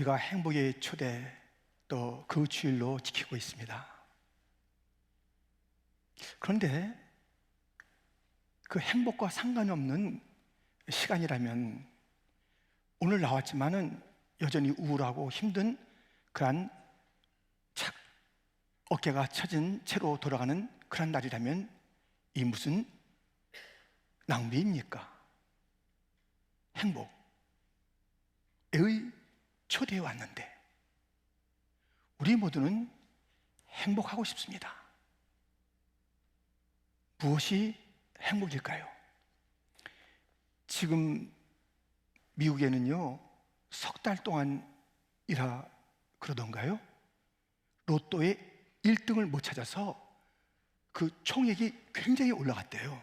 우리가 행복의 초대 또 그 주일로 지키고 있습니다. 그런데 그 행복과 상관이 없는 시간이라면 오늘 나왔지만은 여전히 우울하고 힘든 그러한 어깨가 처진 채로 돌아가는 그런 날이라면 이 무슨 낭비입니까? 행복의 초대에 왔는데 우리 모두는 행복하고 싶습니다. 무엇이 행복일까요? 지금 미국에는요, 석 달 동안이라 그러던가요? 로또에 1등을 못 찾아서 그 총액이 굉장히 올라갔대요.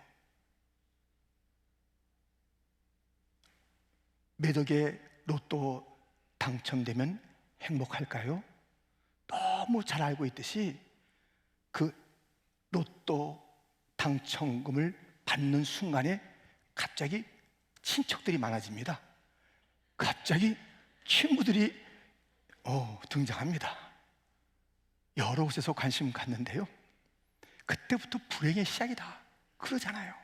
매덕에 로또 당첨되면 행복할까요? 너무 잘 알고 있듯이 그 로또 당첨금을 받는 순간에 갑자기 친척들이 많아집니다. 갑자기 친구들이 등장합니다. 여러 곳에서 관심 갖는데요, 그때부터 불행의 시작이다 그러잖아요.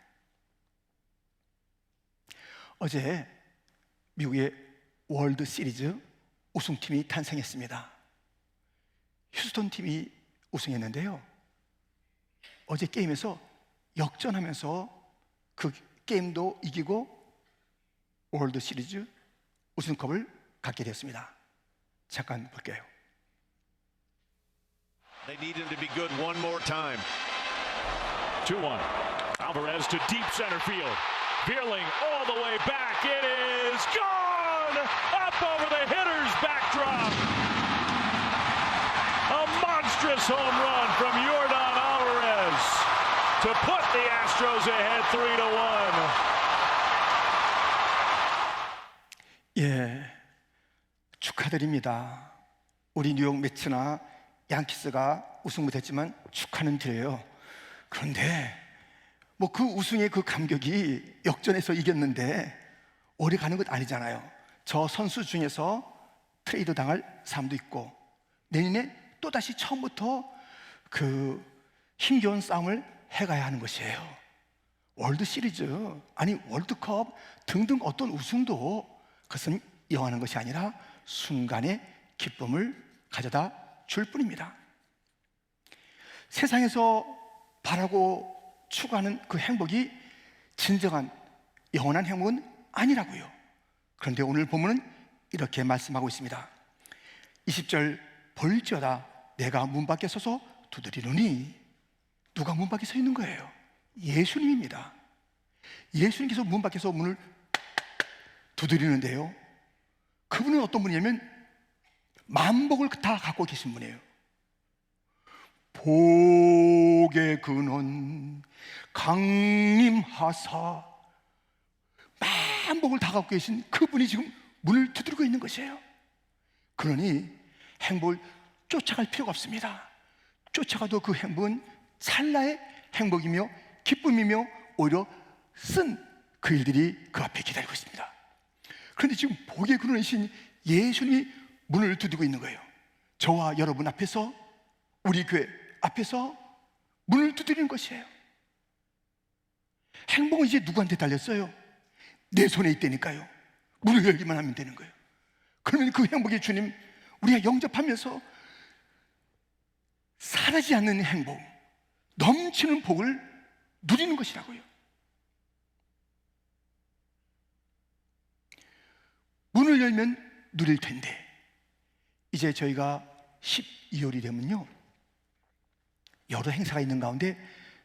어제 미국의 월드 시리즈 우승팀이 탄생했습니다. 휴스턴 팀이 우승했는데요, 어제 게임에서 역전하면서 그 게임도 이기고 월드 시리즈 우승컵을 갖게 됐습니다. 잠깐 볼게요. They need him to be good one more time. 2-1. Alvarez to deep center field. Veerling all the way back. It is gone! Up over the hitter's backdrop. A monstrous home run from Yordan Alvarez to put the Astros ahead 3-1. 예, 축하드립니다. 우리 뉴욕 매츠나 양키스가 우승 못했지만 축하는 드려요. 그런데 뭐 그 우승의 그 감격이 역전해서 이겼는데 오래 가는 것 아니잖아요. 저 선수 중에서 트레이드 당할 사람도 있고 내년에 또다시 처음부터 그 힘겨운 싸움을 해가야 하는 것이에요. 월드 시리즈, 아니 월드컵 등등 어떤 우승도 그것은 영원한 것이 아니라 순간의 기쁨을 가져다 줄 뿐입니다. 세상에서 바라고 추구하는 그 행복이 진정한 영원한 행복은 아니라고요. 그런데 오늘 본문은 이렇게 말씀하고 있습니다. 20절, 볼지어다 내가 문 밖에 서서 두드리노니. 누가 문 밖에 서 있는 거예요? 예수님입니다. 예수님께서 문 밖에서 문을 두드리는데요, 그분은 어떤 분이냐면 만복을 다 갖고 계신 분이에요. 복의 근원 강림하사, 만복을 다 갖고 계신 그분이 지금 문을 두드리고 있는 것이에요. 그러니 행복을 쫓아갈 필요가 없습니다. 쫓아가도 그 행복은 찰나의 행복이며 기쁨이며 오히려 쓴 그 일들이 그 앞에 기다리고 있습니다. 그런데 지금 복의 근원이신 예수님이 문을 두드리고 있는 거예요. 저와 여러분 앞에서, 우리 교회 앞에서 문을 두드리는 것이에요. 행복은 이제 누구한테 달렸어요? 내 손에 있다니까요. 문을 열기만 하면 되는 거예요. 그러면 그 행복의 주님 우리가 영접하면서 사라지지 않는 행복, 넘치는 복을 누리는 것이라고요. 문을 열면 누릴 텐데, 이제 저희가 12월이 되면요, 여러 행사가 있는 가운데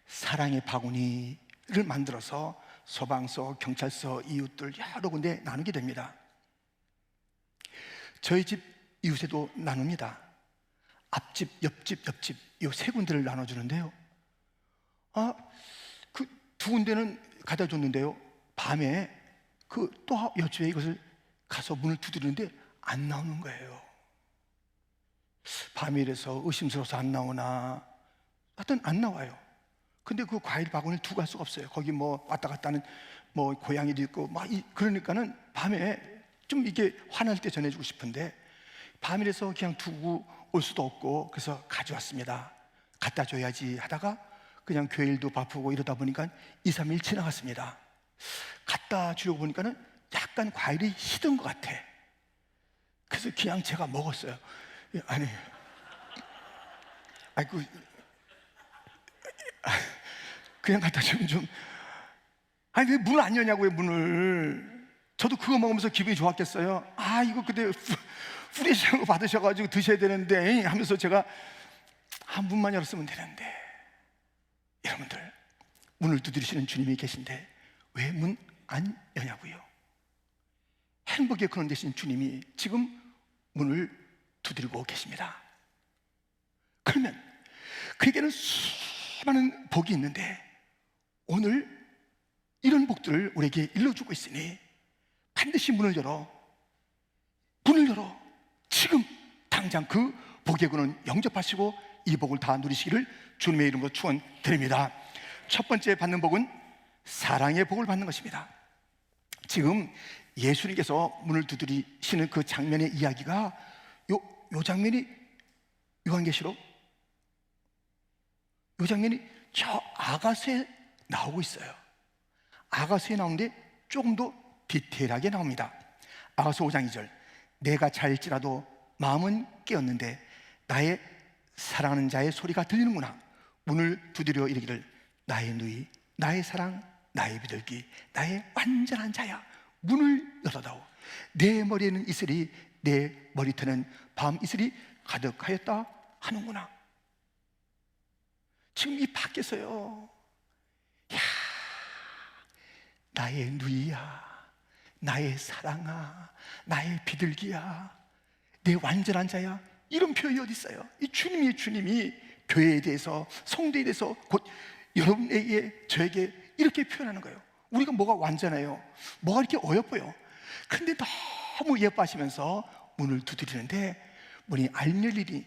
사랑의 바구니를 만들어서 소방서, 경찰서, 이웃들 여러 군데 나누게 됩니다. 저희 집 이웃에도 나눕니다. 앞집, 옆집 이 세 군데를 나눠주는데요, 그 두 군데는 가다 줬는데요, 밤에 그 또 옆집에 이것을 가서 문을 두드리는데 안 나오는 거예요. 밤에 이래서 의심스러워서 안 나오나, 하여튼 안 나와요. 근데 그 과일 바구니를 두고 갈 수가 없어요. 거기 뭐 왔다 갔다 하는 뭐 고양이도 있고 그러니까는 밤에 좀 이게 화날 때 전해주고 싶은데 밤이라서 그냥 두고 올 수도 없고 그래서 가져왔습니다. 갖다 줘야지 하다가 그냥 교회 일도 바쁘고 이러다 보니까 2, 3일 지나갔습니다. 갖다 주려고 보니까는 약간 과일이 시든 것 같아. 그래서 그냥 제가 먹었어요. 아니, 그냥 갖다 주면 좀, 아니 왜 문을 안 여냐고요, 문을. 저도 그거 먹으면서 기분이 좋았겠어요. 아, 이거 그때 프레시한 거 받으셔가지고 드셔야 되는데 하면서 제가 한 문만 열었으면 되는데. 여러분들, 문을 두드리시는 주님이 계신데 왜 문 안 여냐고요? 행복의 근원 되신 주님이 지금 문을 두드리고 계십니다. 그러면 그에게는 수많은 복이 있는데 오늘 이런 복들을 우리에게 일러주고 있으니 반드시 문을 열어 지금 당장 그 복의 근원 영접하시고 이 복을 다 누리시기를 주님의 이름으로 축원드립니다. 첫 번째 받는 복은 사랑의 복을 받는 것입니다. 지금 예수님께서 문을 두드리시는 그 장면의 이야기가 요 장면이 요한계시록 요 장면이 저 아가서에 나오고 있어요. 아가서에 나오는데 조금 더 디테일하게 나옵니다. 아가서 5장 2절, 내가 잘지라도 마음은 깨었는데 나의 사랑하는 자의 소리가 들리는구나. 문을 두드려 이르기를 나의 누이, 나의 사랑, 나의 비둘기, 나의 완전한 자야, 문을 열어다오. 내 머리에는 이슬이, 내 머리털에는 밤 이슬이 가득하였다 하는구나. 지금 이 밖에서요, 야, 나의 누이야, 나의 사랑아, 나의 비둘기야, 내 완전한 자야, 이런 표현이 어디 있어요? 이 주님이 교회에 대해서, 성도에 대해서, 곧 여러분에게, 저에게 이렇게 표현하는 거예요. 우리가 뭐가 완전해요? 뭐가 이렇게 어여뻐요? 근데 너무 예뻐하시면서 문을 두드리는데 문이 안 열리니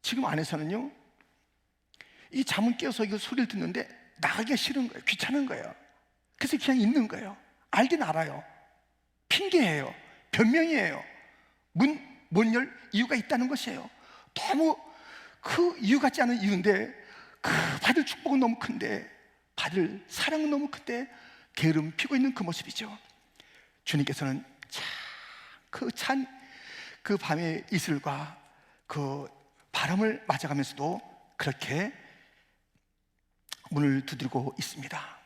지금 안에서는요, 이 잠은 깨어서 이거 소리를 듣는데 나가기가 싫은 거예요. 귀찮은 거예요. 그래서 그냥 있는 거예요. 알긴 알아요. 핑계예요. 변명이에요. 문 못 열 이유가 있다는 것이에요. 너무 그 이유 같지 않은 이유인데 그 받을 축복은 너무 큰데, 받을 사랑은 너무 큰데 게으름 피고 있는 그 모습이죠. 주님께서는 찬 그 밤의 이슬과 그 바람을 맞아가면서도 그렇게 문을 두드리고 있습니다.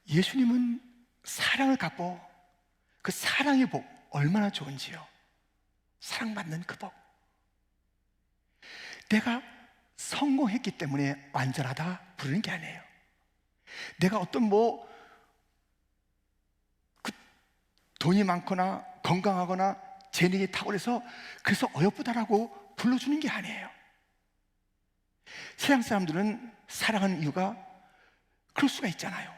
예수님은 사랑을 갖고 그 사랑의 복 얼마나 좋은지요. 사랑받는 그 복. 내가 성공했기 때문에 완전하다 부르는 게 아니에요. 내가 어떤 그 돈이 많거나 건강하거나 재능이 탁월해서 그래서 어여쁘다라고 불러주는 게 아니에요. 세상 사람들은 사랑하는 이유가 그럴 수가 있잖아요.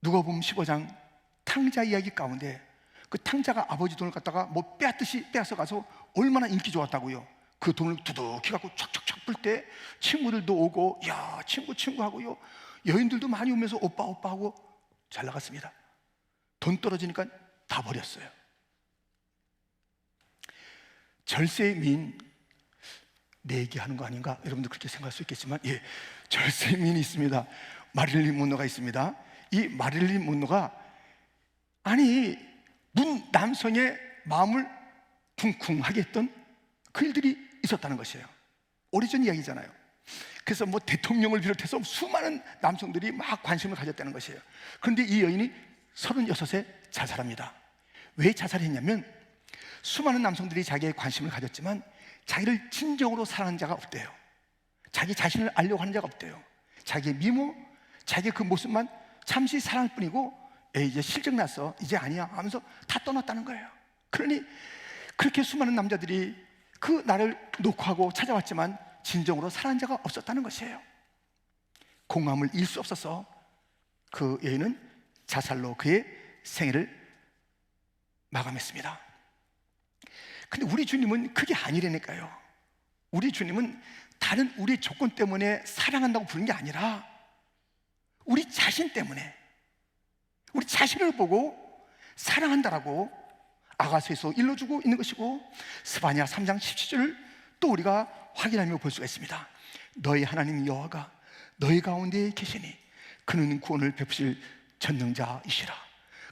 누가복음 15장 탕자 이야기 가운데 그 탕자가 아버지 돈을 갖다가 빼앗듯이 빼앗아 가서 얼마나 인기 좋았다고요. 그 돈을 두둑히 갖고 촥촥촥 불 때 친구들도 오고, 야, 친구 하고요, 여인들도 많이 오면서 오빠 하고 잘 나갔습니다. 돈 떨어지니까 다 버렸어요. 절세의 미인, 내 얘기하는 거 아닌가? 여러분들 그렇게 생각할 수 있겠지만, 예, 절세의 미인이 있습니다. 마릴린 문로가 있습니다. 이 마릴린 문로가 문 남성의 마음을 쿵쿵하게 했던 그 일들이 있었다는 것이에요. 오래전 이야기잖아요. 그래서 대통령을 비롯해서 수많은 남성들이 막 관심을 가졌다는 것이에요. 그런데 이 여인이 36에 자살합니다. 왜 자살했냐면 수많은 남성들이 자기의 관심을 가졌지만 자기를 진정으로 사랑하는 자가 없대요. 자기 자신을 알려고 하는 자가 없대요. 자기의 미모, 자기의 그 모습만 잠시 사랑할 뿐이고, 이제 실적 났어, 이제 아니야 하면서 다 떠났다는 거예요. 그러니 그렇게 수많은 남자들이 그 나를 녹화하고 찾아왔지만 진정으로 사랑한 자가 없었다는 것이에요. 공감을 잃을 수 없어서 그 여인은 자살로 그의 생애를 마감했습니다. 근데 우리 주님은 그게 아니라니까요. 우리 주님은 다른 우리 조건 때문에 사랑한다고 부르는 게 아니라 우리 자신 때문에, 우리 자신을 보고 사랑한다라고, 아가서에서 일러주고 있는 것이고, 스바냐 3장 17절을 또 우리가 확인하며 볼 수가 있습니다. 너희 하나님 여호와가 너희 가운데 계시니 그는 구원을 베푸실 전능자이시라.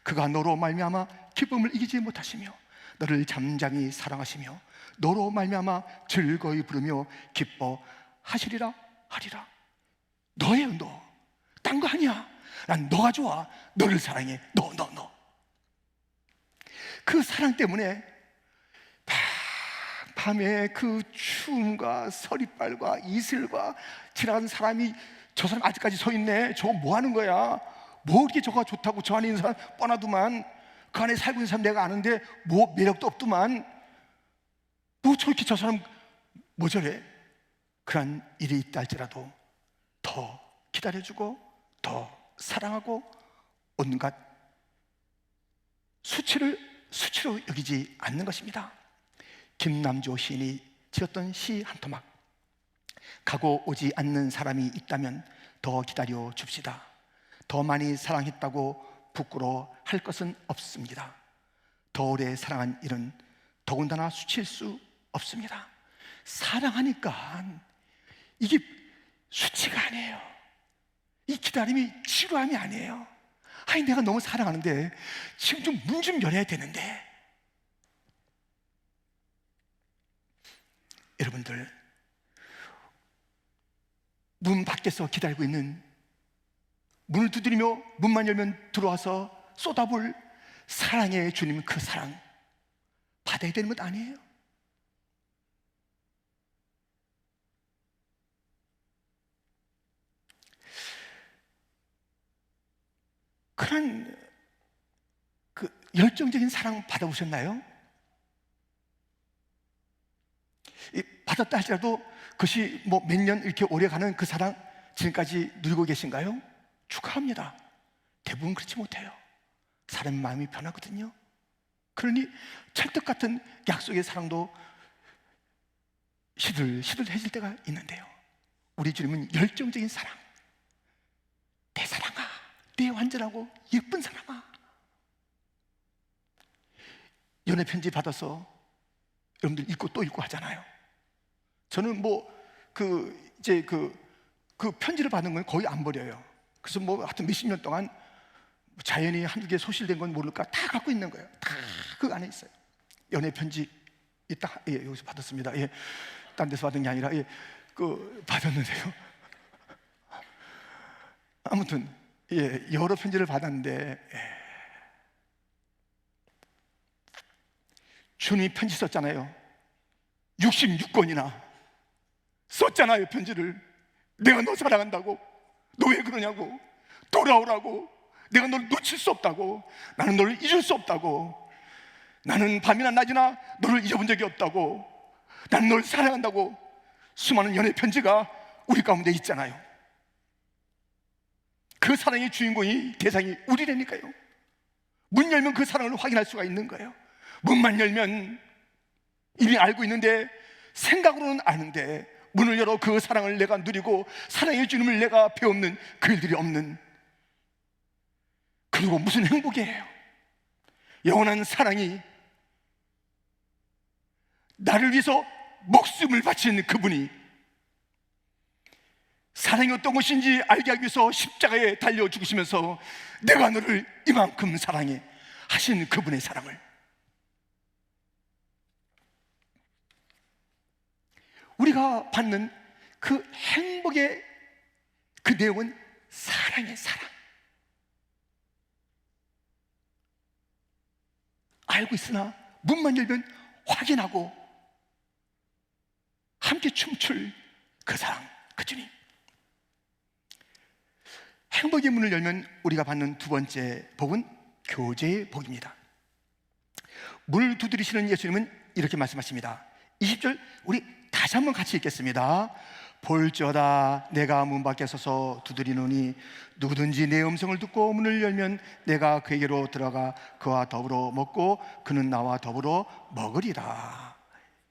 그가 너로 말미암아 기쁨을 이기지 못하시며 너를 잠잠히 사랑하시며 너로 말미암아 즐거이 부르며 기뻐하시리라 하리라. 너예요, 너. 딴 거 아니야. 난 너가 좋아. 너를 사랑해. 너. 그 사랑 때문에 밤에 그 추움과 서리빨과 이슬과 지나가는 사람이, 저 사람 아직까지 서 있네, 저거 뭐 하는 거야, 뭐 이렇게 저거가 좋다고, 저 안에 있는 사람 뻔하더만, 그 안에 살고 있는 사람 내가 아는데 뭐 매력도 없더만, 뭐 저렇게 저 사람 뭐 저래. 그런 일이 있다 할지라도 더 기다려주고 더 사랑하고 온갖 수치로 여기지 않는 것입니다. 김남조 시인이 지었던 시 한 토막. 가고 오지 않는 사람이 있다면 더 기다려 줍시다. 더 많이 사랑했다고 부끄러워할 것은 없습니다. 더 오래 사랑한 일은 더군다나 수칠 수 없습니다. 사랑하니까 이게 수치가 아니에요. 이 기다림이 지루함이 아니에요. 아니, 내가 너무 사랑하는데 지금 좀 문 좀 열어야 되는데. 여러분들, 문 밖에서 기다리고 있는, 문을 두드리며 문만 열면 들어와서 쏟아볼 사랑의 주님, 그 사랑 받아야 되는 것 아니에요? 그런 그 열정적인 사랑 받아보셨나요? 받았다 할지라도 그것이 뭐 몇 년 이렇게 오래 가는 그 사랑 지금까지 누리고 계신가요? 축하합니다. 대부분 그렇지 못해요. 사람 마음이 변하거든요. 그러니 찰떡 같은 약속의 사랑도 시들해질 때가 있는데요, 우리 주님은 열정적인 사랑, 내 사랑아, 내 완전하고 예쁜 사랑아. 연애 편지 받아서 여러분들 읽고 또 읽고 하잖아요. 저는 그 편지를 받은 건 거의 안 버려요. 그래서 하여튼 몇십 년 동안 자연히 한두 개 소실된 건 모를까 다 갖고 있는 거예요. 다 그 안에 있어요. 연애 편지 있다, 여기서 받았습니다. 딴 데서 받은 게 아니라 받았는데요. 아무튼 여러 편지를 받았는데, 주님이 편지 썼잖아요. 66권이나 썼잖아요, 편지를. 내가 너 사랑한다고, 너 왜 그러냐고, 돌아오라고, 내가 너를 놓칠 수 없다고, 나는 너를 잊을 수 없다고, 나는 밤이나 낮이나 너를 잊어본 적이 없다고, 나는 너를 사랑한다고 수많은 연애 편지가 우리 가운데 있잖아요. 그 사랑의 주인공이, 대상이 우리라니까요. 문 열면 그 사랑을 확인할 수가 있는 거예요. 문만 열면 이미 알고 있는데, 생각으로는 아는데, 문을 열어 그 사랑을 내가 누리고 사랑의 주님을 내가 배우는 그 일들이 없는, 그리고 무슨 행복이에요. 영원한 사랑이, 나를 위해서 목숨을 바친 그분이 사랑이 어떤 것인지 알게 하기 위해서 십자가에 달려 죽으시면서 내가 너를 이만큼 사랑해 하신 그분의 사랑을, 우리가 받는 그 행복의 그 내용은 사랑의 사랑. 알고 있으나 문만 열면 확인하고 함께 춤출 그 사랑, 그 주님. 행복의 문을 열면 우리가 받는 두 번째 복은 교제의 복입니다. 문을 두드리시는 예수님은 이렇게 말씀하십니다. 20절 우리 다시 한번 같이 읽겠습니다. 볼지어다 내가 문 밖에 서서 두드리노니 누구든지 내 음성을 듣고 문을 열면 내가 그에게로 들어가 그와 더불어 먹고 그는 나와 더불어 먹으리라.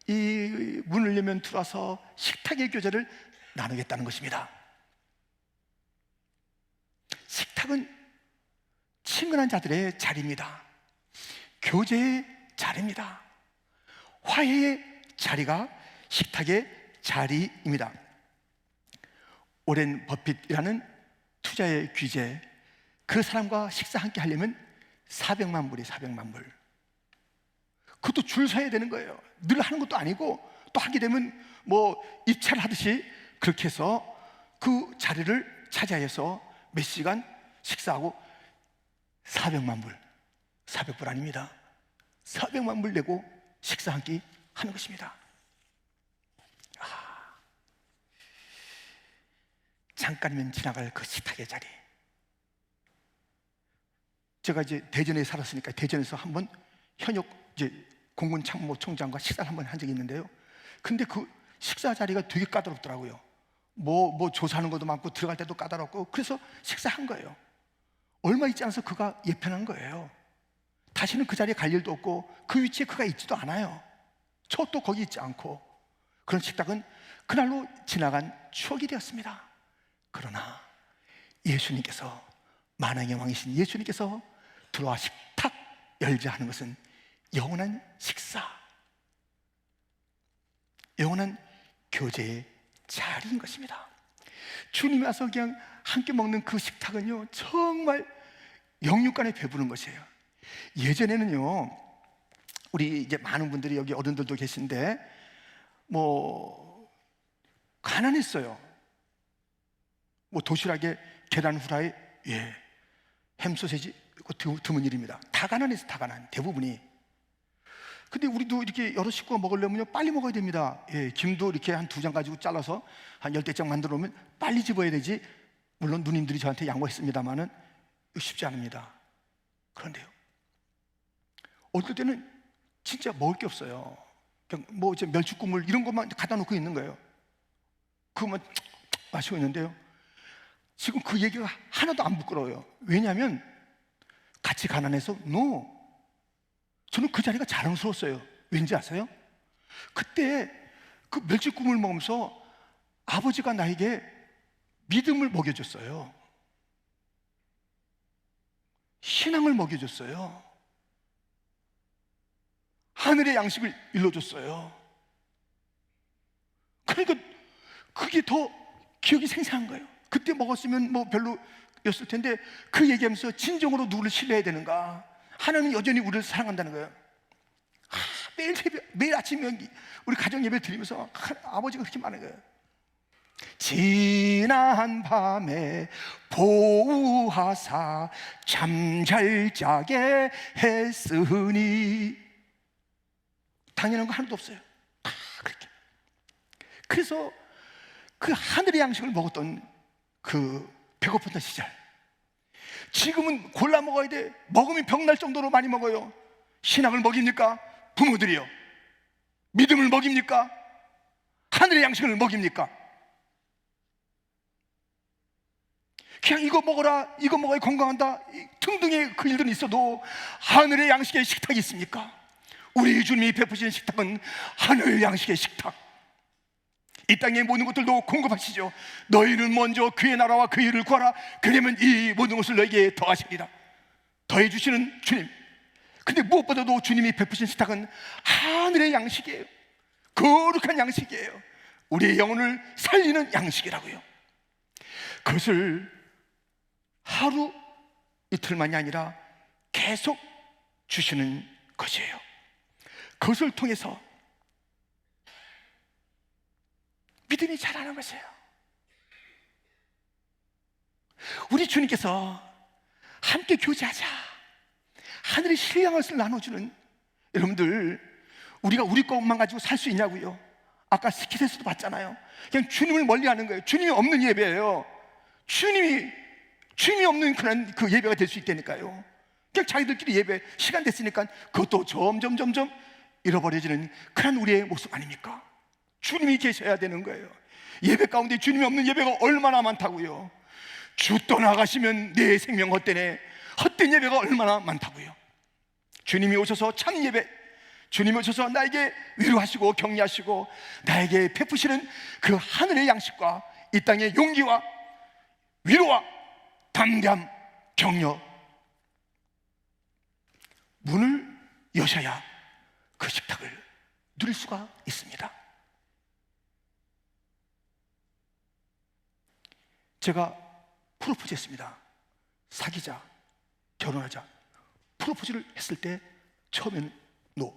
이 문을 열면 들어와서 식탁의 교제를 나누겠다는 것입니다. 식탁은 친근한 자들의 자리입니다. 교제의 자리입니다. 화해의 자리가 식탁의 자리입니다. 오렌 버핏이라는 투자의 귀재, 그 사람과 식사 함께 하려면 400만 불이에요. 400만 불. 그것도 줄 서야 되는 거예요. 늘 하는 것도 아니고, 또 하게 되면 뭐 입찰 하듯이 그렇게 해서 그 자리를 차지해서 몇 시간 식사하고 400만 불, 400불 아닙니다. 400만 불 내고 식사 한 끼 하는 것입니다. 잠깐이면 지나갈 그 식탁의 자리. 제가 이제 대전에 살았으니까 대전에서 한번 현역 이제 공군 참모총장과 식사를 한번 한 적이 있는데요. 근데 그 식사 자리가 되게 까다롭더라고요. 뭐 조사하는 것도 많고 들어갈 때도 까다롭고, 그래서 식사한 거예요. 얼마 있지 않아서 그가 예편한 거예요. 다시는 그 자리에 갈 일도 없고 그 위치에 그가 있지도 않아요. 저도 거기 있지 않고. 그런 식탁은 그날로 지나간 추억이 되었습니다. 그러나 예수님께서, 만왕의 왕이신 예수님께서 들어와 식탁 열자 하는 것은 영원한 식사, 영원한 교제의 자리인 것입니다. 주님이 와서 그냥 함께 먹는 그 식탁은요, 정말 영육간에 배부른 것이에요. 예전에는요, 우리 이제 많은 분들이 여기 어른들도 계신데 뭐 가난했어요. 뭐 도시락에 계란 후라이, 햄 소세지, 그거 드문 일입니다. 다 가난해서, 다 가난, 대부분이. 근데 우리도 이렇게 여러 식구가 먹으려면 빨리 먹어야 됩니다. 김도 이렇게 한 2장 가지고 잘라서 한 10대장 만들어 놓으면 빨리 집어야 되지. 물론 누님들이 저한테 양보했습니다만은 쉽지 않습니다. 그런데요, 어떨 때는 진짜 먹을 게 없어요. 그냥 뭐 이제 멸치국물 이런 것만 갖다 놓고 있는 거예요. 그것만 마시고 있는데요, 지금 그 얘기가 하나도 안 부끄러워요. 왜냐하면 같이 가난해서 저는 그 자리가 자랑스러웠어요. 왠지 아세요? 그때 그 멸치국물 먹으면서 아버지가 나에게 믿음을 먹여줬어요. 신앙을 먹여줬어요. 하늘의 양식을 일러줬어요. 그러니까 그게 더 기억이 생생한 거예요. 그때 먹었으면 뭐 별로였을 텐데 그 얘기하면서 진정으로 누구를 신뢰해야 되는가, 하나님은 여전히 우리를 사랑한다는 거예요. 매일 아침 우리 가정 예배 드리면서 아버지가 그렇게 말하는 거예요. 지난 밤에 보우하사 잠잘 자게 했으니. 당연한 거 하나도 없어요. 다 그렇게. 그래서 그 하늘의 양식을 먹었던 그 배고팠던 시절, 지금은 골라 먹어야 돼. 먹으면 병날 정도로 많이 먹어요. 신앙을 먹입니까? 부모들이요. 믿음을 먹입니까? 하늘의 양식을 먹입니까? 그냥 이거 먹어라, 이거 먹어야 건강한다, 등등의 그 일들은 있어도 하늘의 양식의 식탁이 있습니까? 우리 주님이 베푸신 식탁은 하늘 양식의 식탁. 이 땅의 모든 것들도 공급하시죠. 너희는 먼저 그의 나라와 그 일을 구하라. 그러면 이 모든 것을 너에게 더하시리라. 더해 주시는 주님. 근데 무엇보다도 주님이 베푸신 식탁은 하늘의 양식이에요. 거룩한 양식이에요. 우리의 영혼을 살리는 양식이라고요. 그것을 하루 이틀만이 아니라 계속 주시는 것이에요. 그것을 통해서 믿음이 자라는 것이에요. 우리 주님께서 함께 교제하자, 하늘의 신령한 것을 나눠주는, 여러분들, 우리가 우리 것만 가지고 살 수 있냐고요? 아까 스킷에서도 봤잖아요. 그냥 주님을 멀리하는 거예요. 주님이 없는 예배예요. 주님이 없는 그런 그 예배가 될 수 있다니까요. 그냥 자기들끼리 예배, 시간 됐으니까 그것도 점점 잃어버려지는 그런 우리의 모습 아닙니까? 주님이 계셔야 되는 거예요. 예배 가운데 주님이 없는 예배가 얼마나 많다고요. 주 떠나가시면 내 생명 헛되네. 헛된 예배가 얼마나 많다고요. 주님이 오셔서 참 예배, 주님이 오셔서 나에게 위로하시고 격려하시고 나에게 베푸시는 그 하늘의 양식과 이 땅의 용기와 위로와 담대함, 격려, 문을 여셔야 그 식탁을 누릴 수가 있습니다. 제가 프로포즈 했습니다. 사귀자, 결혼하자. 프로포즈를 했을 때 처음에는 노.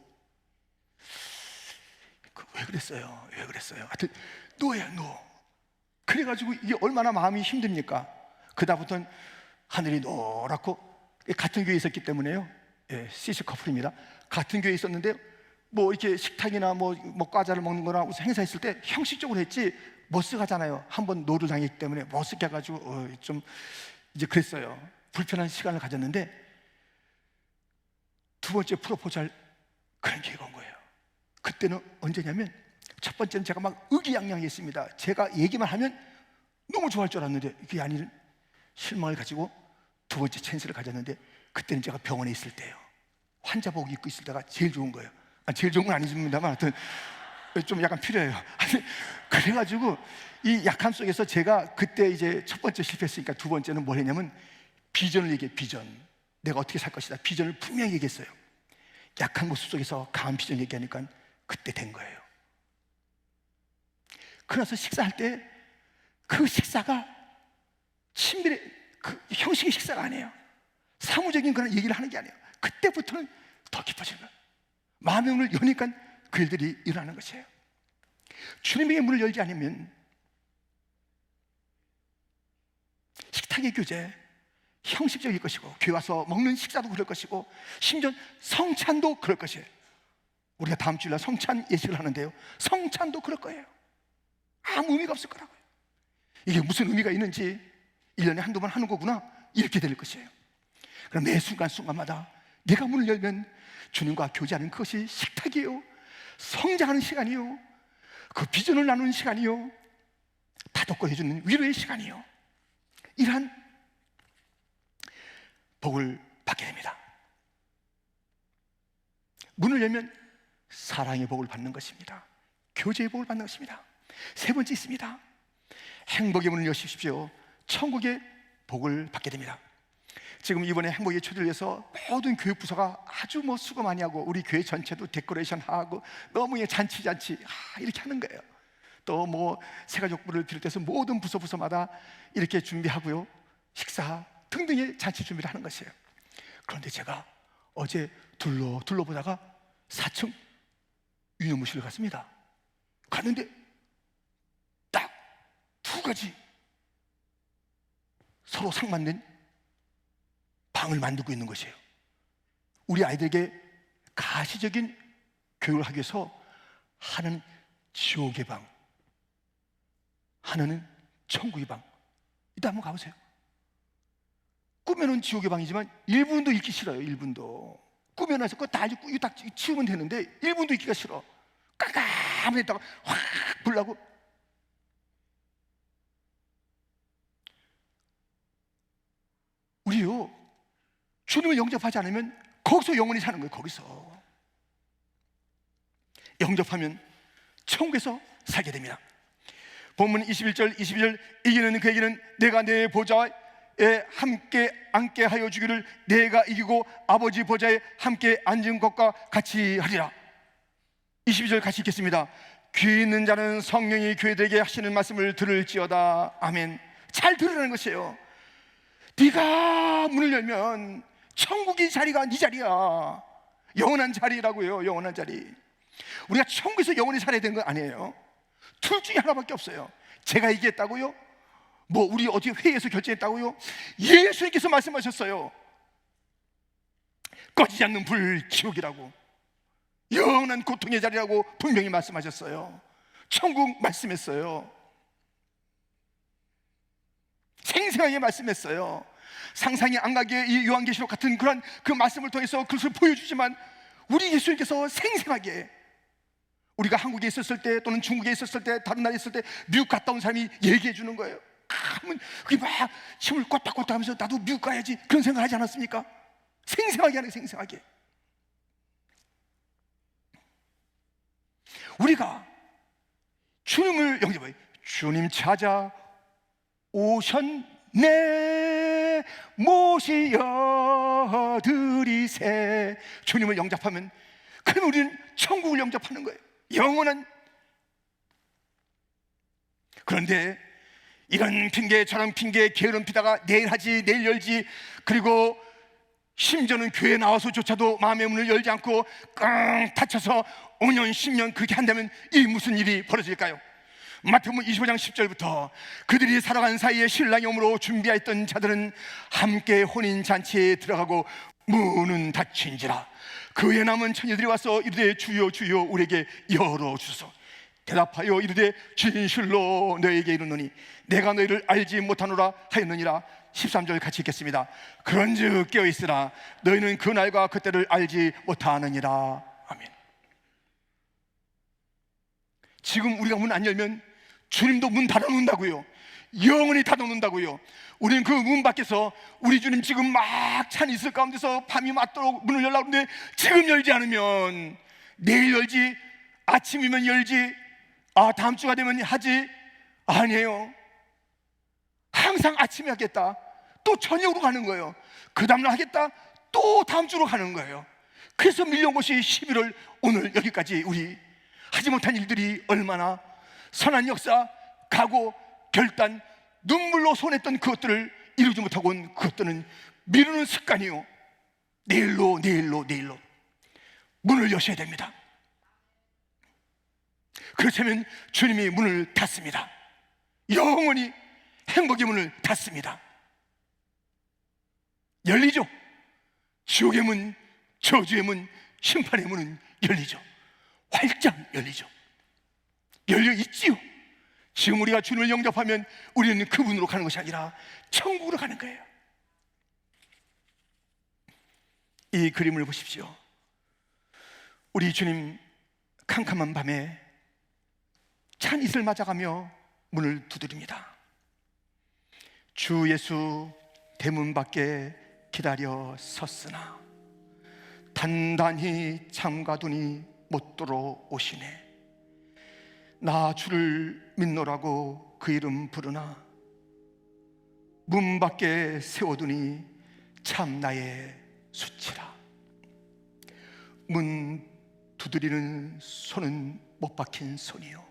왜 그랬어요? 왜 그랬어요? 하여튼 노예요, 노. 그래가지고 이게 얼마나 마음이 힘듭니까? 그다음부터는 하늘이 노랗고, 같은 교회에 있었기 때문에요. 예, 시스 커플입니다. 같은 교회에 있었는데 뭐 이렇게 식탁이나 뭐 과자를 먹는 거나 무슨 행사 있을 때 형식적으로 했지 머쓱하잖아요. 한번 노를 당했기 때문에 머쓱해 가지고 좀 이제 그랬어요. 불편한 시간을 가졌는데 두 번째 프로포즈 할 그런 기회가 온 거예요. 그때는 언제냐면 첫 번째는 제가 막 의기양양했습니다. 제가 얘기만 하면 너무 좋아할 줄 알았는데 그게 아닌 실망을 가지고 두 번째 찬스를 가졌는데 그때는 제가 병원에 있을 때예요. 환자복 입고 있을 때가 제일 좋은 거예요. 제일 좋은 건 아니십니다만 하여튼 좀 약간 필요해요. 그래가지고 이 약함 속에서 제가 그때 이제 첫 번째 실패했으니까 두 번째는 뭘 했냐면 비전을 얘기해. 비전, 내가 어떻게 살 것이다. 비전을 분명히 얘기했어요. 약한 모습 속에서 강한 비전 얘기하니까 그때 된 거예요. 그래서 식사할 때 그 식사가 친밀해, 그 형식의 식사가 아니에요. 사무적인 그런 얘기를 하는 게 아니에요. 그때부터는 더 깊어지는 거예요. 마음의 문을 여니까 그 일들이 일어나는 것이에요. 주님의 문을 열지 않으면 식탁의 교제 형식적일 것이고, 교회 와서 먹는 식사도 그럴 것이고, 심지어 성찬도 그럴 것이에요. 우리가 다음 주일날 성찬 예식을 하는데요, 성찬도 그럴 거예요. 아무 의미가 없을 거라고요. 이게 무슨 의미가 있는지 1년에 한두 번 하는 거구나, 이렇게 될 것이에요. 그럼 매 순간순간마다 내가 문을 열면 주님과 교제하는 그것이 식탁이요, 성장하는 시간이요, 그 비전을 나누는 시간이요, 다독고 해주는 위로의 시간이요, 이러한 복을 받게 됩니다. 문을 열면 사랑의 복을 받는 것입니다. 교제의 복을 받는 것입니다. 세 번째 있습니다. 행복의 문을 여십시오. 천국의 복을 받게 됩니다. 지금 이번에 행복의 초대를 위해서 모든 교육부서가 아주 수고 많이 하고, 우리 교회 전체도 데코레이션 하고 너무 잔치 이렇게 하는 거예요. 또 새가족부를 비롯해서 모든 부서마다 이렇게 준비하고요, 식사 등등의 잔치 준비를 하는 것이에요. 그런데 제가 어제 둘러보다가 4층 유년무실을 갔습니다. 갔는데 딱 두 가지 서로 상반된 방을 만들고 있는 것이에요. 우리 아이들에게 가시적인 교육을 하기 위해서 하나는 지옥의 방, 하나는 천국의 방. 이따 한번 가보세요. 꾸며놓은 지옥의 방이지만 1분도 읽기 싫어요. 1분도 꾸며놔서 그거 다 이거 딱 치우면 되는데 1분도 읽기가 싫어. 깜깜했다가 확 불나고. 우리요, 주님을 영접하지 않으면 거기서 영원히 사는 거예요. 거기서 영접하면 천국에서 살게 됩니다. 본문 21절 22절, 이기는 그에게는 내가 내 보좌에 함께 앉게 하여 주기를, 내가 이기고 아버지 보좌에 함께 앉은 것과 같이 하리라. 22절 같이 읽겠습니다. 귀 있는 자는 성령이 교회들에게 하시는 말씀을 들을지어다. 아멘. 잘 들으라는 것이에요. 네가 문을 열면 천국의 자리가 네 자리야. 영원한 자리라고요. 영원한 자리. 우리가 천국에서 영원히 살아야 되는 건 아니에요. 둘 중에 하나밖에 없어요. 제가 얘기했다고요? 우리 어디 회의에서 결정했다고요? 예수님께서 말씀하셨어요. 꺼지지 않는 불, 지옥이라고, 영원한 고통의 자리라고 분명히 말씀하셨어요. 천국 말씀했어요. 생생하게 말씀했어요. 상상이 안 가게 이 요한계시록 같은 그런 그 말씀을 통해서 그것을 보여주지만, 우리 예수님께서 생생하게, 우리가 한국에 있었을 때 또는 중국에 있었을 때 다른 나라에 있을 때 미국 갔다 온 사람이 얘기해 주는 거예요. 그게 막 침을 꼴딱꼴딱 하면서 나도 미국 가야지, 그런 생각을 하지 않았습니까? 생생하게 하는, 생생하게. 우리가 주님을 영접해요. 주님 찾아 오셨네 모시어 드리세. 주님을 영접하면 그러면 우리는 천국을 영접하는 거예요. 영원한. 그런데 이런 핑계 저런 핑계 게으름 피다가 내일 하지 내일 열지, 그리고 심지어는 교회 나와서조차도 마음의 문을 열지 않고 끙 닫혀서 5년 10년 그렇게 한다면 이 무슨 일이 벌어질까요? 마태복음 25장 10절부터 그들이 살아간 사이에 신랑이 오므로 준비하였던 자들은 함께 혼인잔치에 들어가고 문은 닫힌지라. 그 외에 남은 처녀들이 와서 이르되 주여 주여 우리에게 열어주소서. 대답하여 이르되 진실로 너에게 이르노니 내가 너희를 알지 못하노라 하였느니라. 13절 같이 읽겠습니다. 그런즉 깨어있으라. 너희는 그 날과 그때를 알지 못하느니라. 아멘. 지금 우리가 문 안 열면 주님도 문 닫아놓는다고요. 영원히 닫아놓는다고요. 우리는 그 문 밖에서 우리 주님 지금 막 찬 있을 가운데서 밤이 맞도록 문을 열라고 하는데 지금 열지 않으면 내일 열지, 아침이면 열지, 다음 주가 되면 하지. 아니에요. 항상 아침에 하겠다, 또 저녁으로 가는 거예요. 그 다음날 하겠다, 또 다음 주로 가는 거예요. 그래서 밀려온 것이 11월 오늘 여기까지 우리 하지 못한 일들이 얼마나, 선한 역사, 각오, 결단, 눈물로 손했던 그것들을 이루지 못하고 온 그것들은 미루는 습관이요. 내일로 문을 여셔야 됩니다. 그렇다면 주님이 문을 닫습니다. 영원히 행복의 문을 닫습니다. 열리죠. 지옥의 문, 저주의 문, 심판의 문은 열리죠. 활짝 열리죠. 열려 있지요. 지금 우리가 주님을 영접하면 우리는 그분으로 가는 것이 아니라 천국으로 가는 거예요. 이 그림을 보십시오. 우리 주님 캄캄한 밤에 찬 이슬 맞아가며 문을 두드립니다. 주 예수 대문 밖에 기다려 섰으나 단단히 잠가두니 못 들어오시네. 나 주를 믿노라고 그 이름 부르나 문 밖에 세워두니 참 나의 수치라. 문 두드리는 손은 못 박힌 손이요,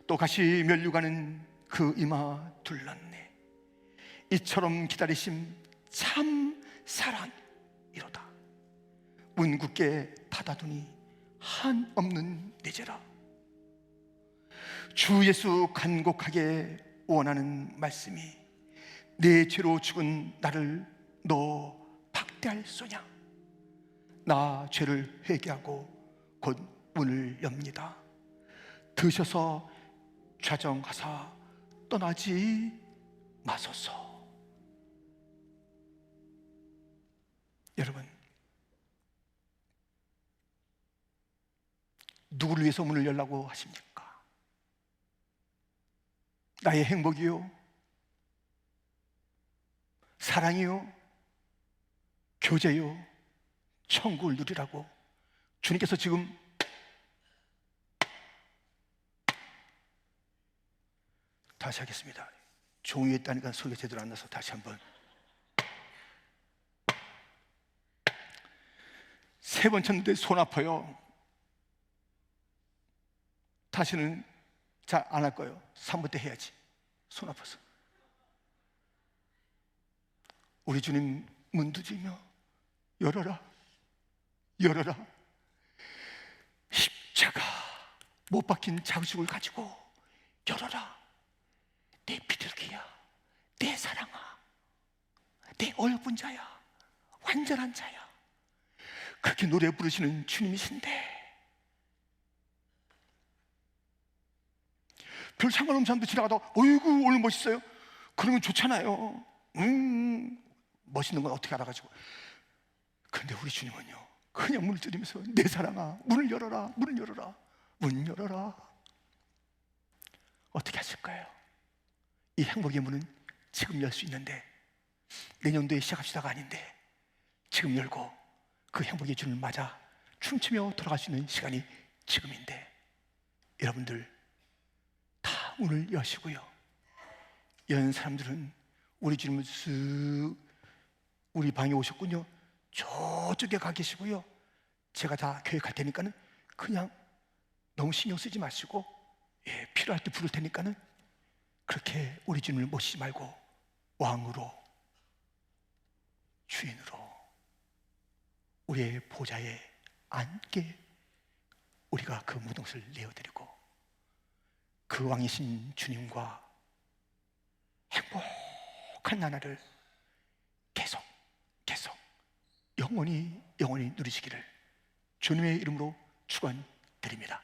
또 가시 면류가는 그 이마 둘렀네. 이처럼 기다리심 참 사랑이로다. 문 굳게 닫아두니 한 없는 내제라. 주 예수 간곡하게 원하는 말씀이 내 죄로 죽은 나를 너 박대할 소냐. 나 죄를 회개하고 곧 문을 엽니다. 드셔서 좌정하사 떠나지 마소서. 여러분, 누구를 위해서 문을 열라고 하십니까? 나의 행복이요? 사랑이요? 교제요? 천국을 누리라고 주님께서 지금 다시 하겠습니다. 종이에 있다니까 소리가 제대로 안 나서 다시 한번. 세 번 쳤는데 손 아파요. 다시는 잘 안 할 거예요. 3번 때 해야지. 손 아파서. 우리 주님 문 두드리며 열어라, 열어라. 십자가 못 박힌 자식을 가지고 열어라. 내 비둘기야, 내 사랑아, 내 얼분자야, 완전한 자야. 그렇게 노래 부르시는 주님이신데 별 상관없는 사람도 지나가다 어이구 오늘 멋있어요? 그러면 좋잖아요. 멋있는 건 어떻게 알아가지고. 그런데 우리 주님은요, 그냥 문을 두드리면서 내 사랑아 문을 열어라, 문을 열어라, 문 열어라. 어떻게 하실까요? 이 행복의 문은 지금 열 수 있는데, 내년도에 시작합시다가 아닌데 지금 열고 그 행복의 주님을 맞아 춤추며 돌아갈 수 있는 시간이 지금인데, 여러분들 다 문을 여시고요. 연 사람들은 우리 주님을 쓱 우리 방에 오셨군요. 저쪽에 가 계시고요. 제가 다 계획할 테니까는 그냥 너무 신경 쓰지 마시고, 예, 필요할 때 부를 테니까는 그렇게 우리 주님을 모시지 말고 왕으로, 주인으로 우리의 보좌에 앉게 우리가 그 무덤을 내어드리고 그 왕이신 주님과 행복한 나날을 계속 영원히 누리시기를 주님의 이름으로 축원드립니다.